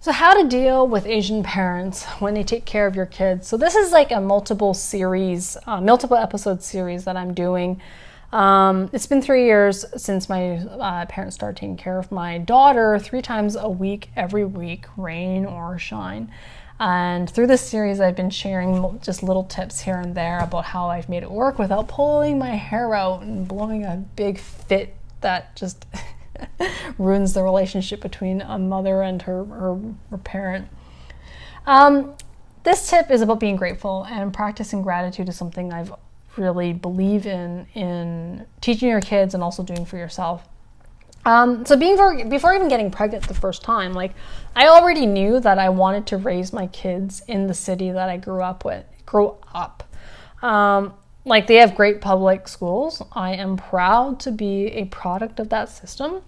So how to deal with Asian parents when they take care of your kids. So this is like a multiple episode series that I'm doing. It's been 3 years since my parents started taking care of my daughter 3 times a week, every week, rain or shine. And through this series, I've been sharing just little tips here and there about how I've made it work without pulling my hair out and blowing a big fit that just ruins the relationship between a mother and her parent. This tip is about being grateful, and practicing gratitude is something I've really believe in teaching your kids and also doing for yourself. So before even getting pregnant the first time, like, I already knew that I wanted to raise my kids in the city that I grew up. Like, they have great public schools. I am proud to be a product of that system.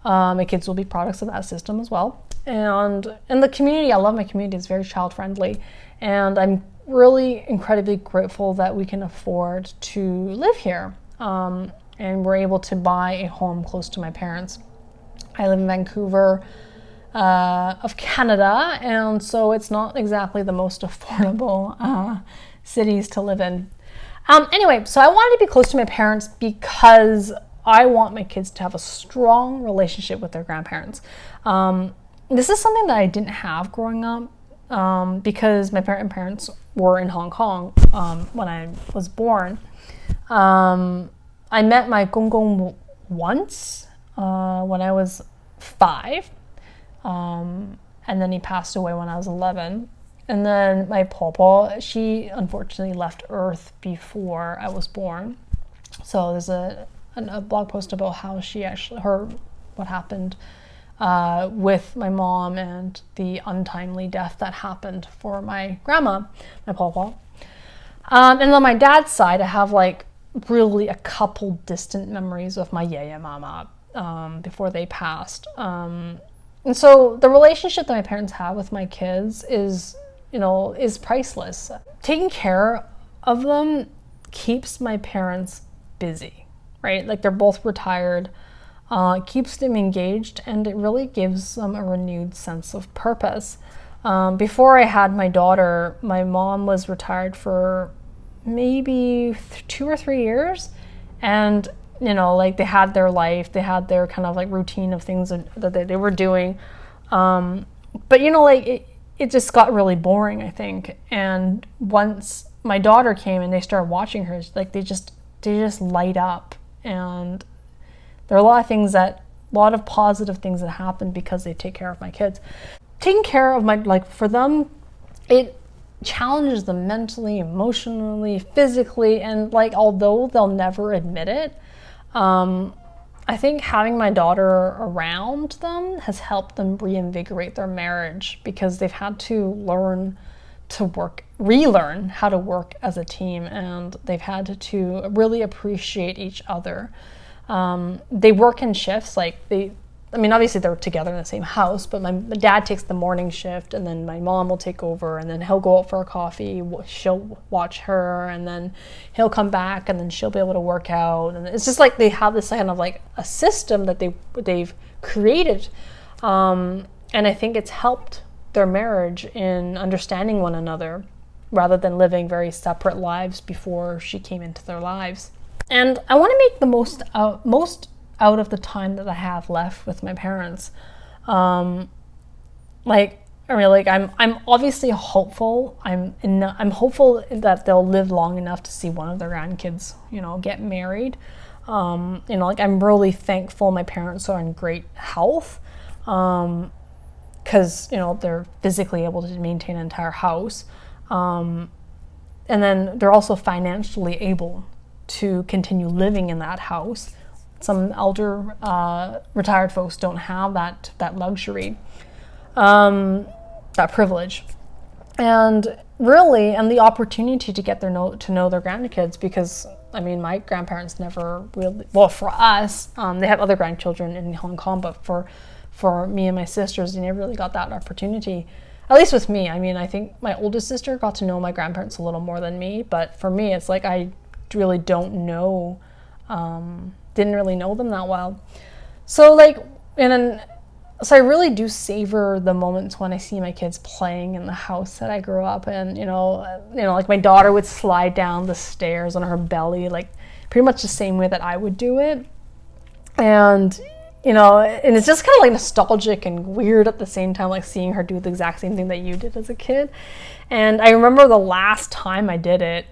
My kids will be products of that system as well. And in the community, I love my community. It's very child friendly. And I'm really incredibly grateful that we can afford to live here. And we're able to buy a home close to my parents. I live in Vancouver of Canada, and so it's not exactly the most affordable cities to live in. Anyway, so I wanted to be close to my parents because I want my kids to have a strong relationship with their grandparents. This is something that I didn't have growing up because my parents were in Hong Kong when I was born. I met my Gong Gong once when I was 5, and then he passed away when I was 11. And then my pawpaw, she unfortunately left Earth before I was born. So there's a blog post about how what happened with my mom and the untimely death that happened for my grandma, my pawpaw. And on my dad's side, I have like really a couple distant memories of my yaya mama before they passed. And so the relationship that my parents have with my kids is priceless. Taking care of them keeps my parents busy, right? Like, they're both retired. It keeps them engaged, and it really gives them a renewed sense of purpose. Before I had my daughter, my mom was retired for maybe 2 or 3 years, and like, they had their life, they had their kind of like routine of things that they were doing, but like, it just got really boring, I think. And once my daughter came and they started watching her, like, they just light up. And there are a lot of positive things that happen because they take care of my kids. Taking care of for them, it challenges them mentally, emotionally, physically, and like, although they'll never admit it, I think having my daughter around them has helped them reinvigorate their marriage, because they've had to relearn how to work as a team, and they've had to really appreciate each other. They work in shifts, obviously they're together in the same house, but my dad takes the morning shift, and then my mom will take over, and then he'll go out for a coffee, she'll watch her, and then he'll come back, and then she'll be able to work out. And it's just like they have this kind of like a system that they've created, and I think it's helped their marriage in understanding one another rather than living very separate lives before she came into their lives. And I want to make the most out of the time that I have left with my parents. I'm obviously hopeful. I'm hopeful that they'll live long enough to see one of their grandkids, get married. I'm really thankful my parents are in great health, because they're physically able to maintain an entire house, and then they're also financially able to continue living in that house. Some elder retired folks don't have that luxury, that privilege, and the opportunity to get to know their grandkids, because my grandparents never really, well, for us, they have other grandchildren in Hong Kong, but for me and my sisters, they never really got that opportunity, at least with me. I think my oldest sister got to know my grandparents a little more than me, but for me, it's like I really didn't really know them that well. So so I really do savor the moments when I see my kids playing in the house that I grew up in. Like my daughter would slide down the stairs on her belly, like pretty much the same way that I would do it. And and it's just kind of like nostalgic and weird at the same time, like seeing her do the exact same thing that you did as a kid. And I remember the last time I did it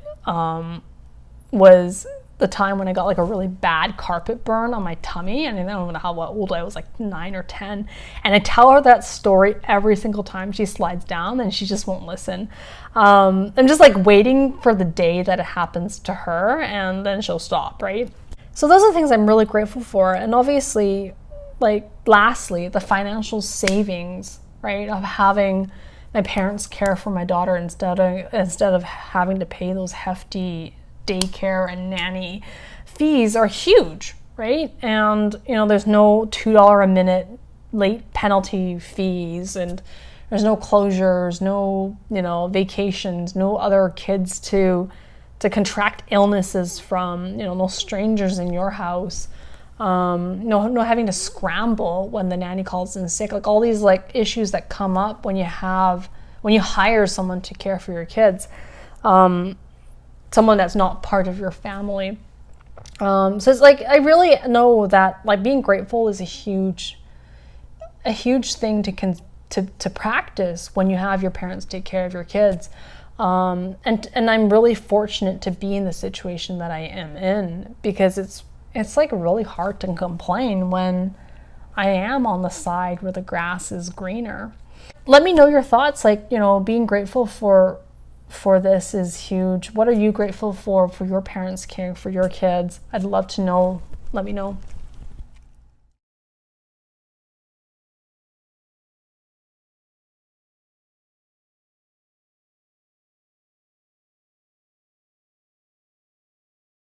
was the time when I got like a really bad carpet burn on my tummy, and I don't know how old I was, like 9 or 10. And I tell her that story every single time she slides down, and she just won't listen. I'm just like waiting for the day that it happens to her, and then she'll stop, right? So those are the things I'm really grateful for. And obviously, like lastly, the financial savings, right, of having my parents care for my daughter instead of having to pay those hefty daycare and nanny fees are huge, right? And there's no $2 a minute late penalty fees, and there's no closures, no vacations, no other kids to contract illnesses from, no strangers in your house, no having to scramble when the nanny calls in sick, like all these like issues that come up when you hire someone to care for your kids, someone that's not part of your family. So it's like, I really know that like being grateful is a huge thing to practice when you have your parents take care of your kids. And I'm really fortunate to be in the situation that I am in, because it's like really hard to complain when I am on the side where the grass is greener. Let me know your thoughts. Like, being grateful for this is huge. What are you grateful for your parents caring for your kids? I'd love to know. Let me know.